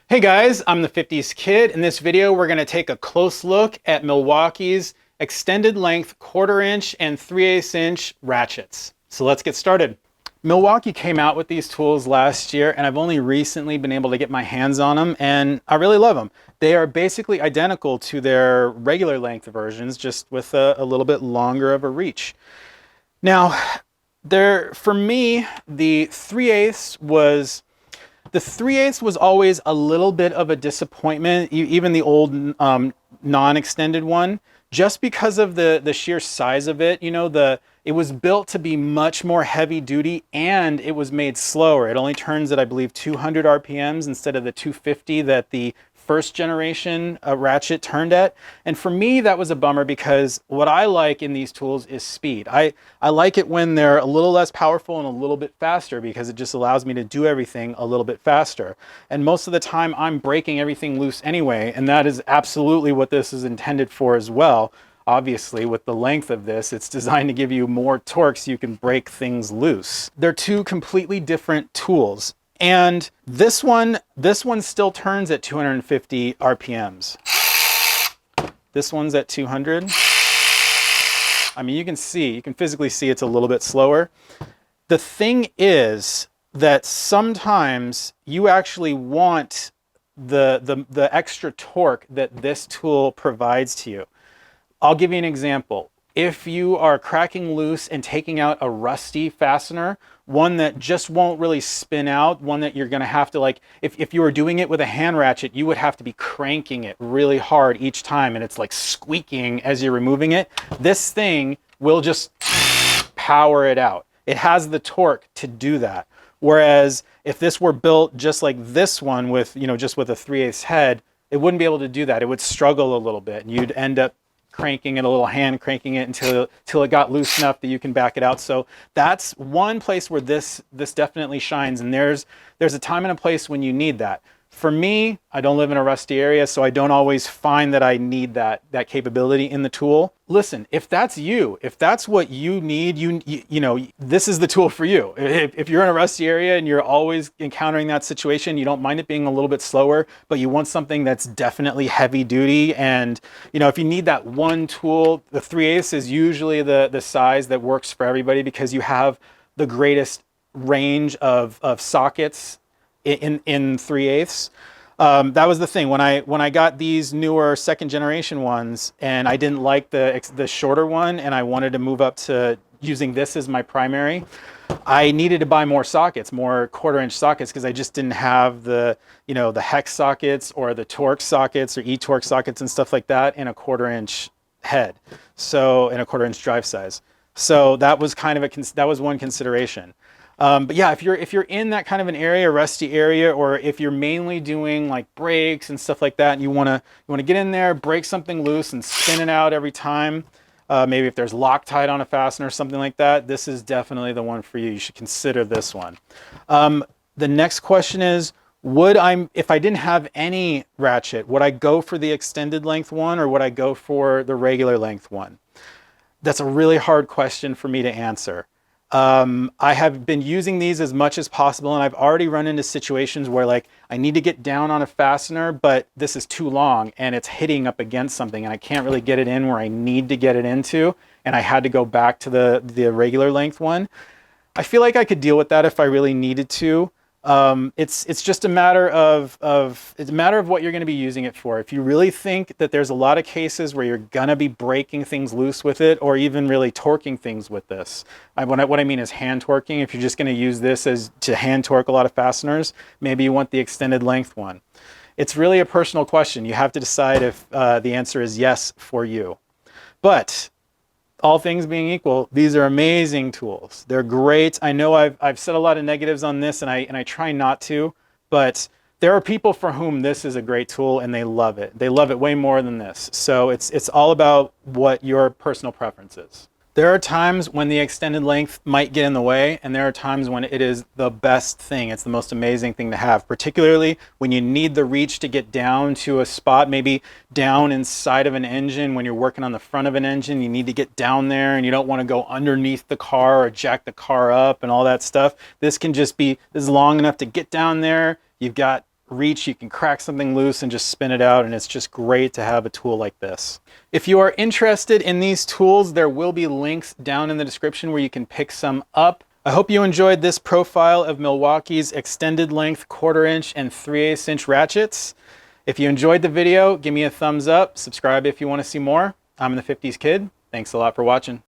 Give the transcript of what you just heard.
Hey guys, I'm the 50s Kid. In this video, we're going to take a close look at Milwaukee's extended length 1/4 inch and 3/8 inch ratchets. So let's get started. Milwaukee came out with these tools last year, and I've only recently been able to get my hands on them, and I really love them. They are basically identical to their regular length versions, just with a little bit longer of a reach. Now, for me, the 3/8 was always a little bit of a disappointment, even the old non-extended one, just because of the sheer size of it. It was built to be much more heavy duty, and it was made slower. It only turns at, I believe, 200 RPMs instead of the 250 that the first generation ratchet turned at. And for me, that was a bummer, because what I like in these tools is speed. I like it when they're a little less powerful and a little bit faster, because it just allows me to do everything a little bit faster. And most of the time I'm breaking everything loose anyway, and that is absolutely what this is intended for as well. Obviously, with the length of this, it's designed to give you more torque so you can break things loose. They're two completely different tools. And this one still turns at 250 RPMs. This one's at 200. I mean, you can physically see it's a little bit slower. The thing is that sometimes you actually want the extra torque that this tool provides to you. I'll give you an example. If you are cracking loose and taking out a rusty fastener, one that just won't really spin out, one that you're going to have to, like, if you were doing it with a hand ratchet, you would have to be cranking it really hard each time, and it's like squeaking as you're removing it. This thing will just power it out. It has the torque to do that. Whereas if this were built just like this one with, just with a 3/8 head, it wouldn't be able to do that. It would struggle a little bit, and you'd end up cranking it, a little hand cranking it until it got loose enough that you can back it out. So that's one place where this definitely shines, and there's a time and a place when you need that. For me, I don't live in a rusty area, so I don't always find that I need that capability in the tool. Listen, if that's you, if that's what you need, this is the tool for you. If you're in a rusty area and you're always encountering that situation, you don't mind it being a little bit slower, but you want something that's definitely heavy duty. And if you need that one tool, the 3/8 is usually the size that works for everybody, because you have the greatest range of sockets in 3/8. That was the thing when I got these newer second generation ones, and I didn't like the shorter one, and I wanted to move up to using this as my primary. I needed to buy more sockets, more 1/4 inch sockets, because I just didn't have the hex sockets or the torque sockets or e-torque sockets and stuff like that in a 1/4 inch head, so in a 1/4 inch drive size. So that was kind of that was one consideration. But yeah, if you're in that kind of an area, a rusty area, or if you're mainly doing like brakes and stuff like that, and you wanna get in there, break something loose, and spin it out every time. Maybe if there's Loctite on a fastener or something like that, this is definitely the one for you. You should consider this one. The next question is, if I didn't have any ratchet, would I go for the extended length one, or would I go for the regular length one? That's a really hard question for me to answer. I have been using these as much as possible, and I've already run into situations where, like, I need to get down on a fastener, but this is too long and it's hitting up against something, and I can't really get it in where I need to get it into, and I had to go back to the regular length one. I feel like I could deal with that if I really needed to. It's just a matter of what you're going to be using it for. If you really think that there's a lot of cases where you're going to be breaking things loose with it, or even really torquing things with this. What I mean is hand torquing. If you're just going to use this as to hand torque a lot of fasteners, maybe you want the extended length one. It's really a personal question. You have to decide if the answer is yes for you. But all things being equal, these are amazing tools. They're great. I know I've said a lot of negatives on this, and I try not to, but there are people for whom this is a great tool, and they love it. They love it way more than this. So it's all about what your personal preference is. There are times when the extended length might get in the way, and there are times when it is the best thing. It's the most amazing thing to have, particularly when you need the reach to get down to a spot, maybe down inside of an engine. When you're working on the front of an engine, you need to get down there, and you don't want to go underneath the car or jack the car up and all that stuff. This is long enough to get down there. You've got reach, you can crack something loose and just spin it out, and it's just great to have a tool like this. If you are interested in these tools, there will be links down in the description where you can pick some up. I hope you enjoyed this profile of Milwaukee's extended length 1/4 inch and 3/8 inch ratchets. If you enjoyed the video, give me a thumbs up, subscribe if you want to see more. I'm the 50s Kid. Thanks a lot for watching.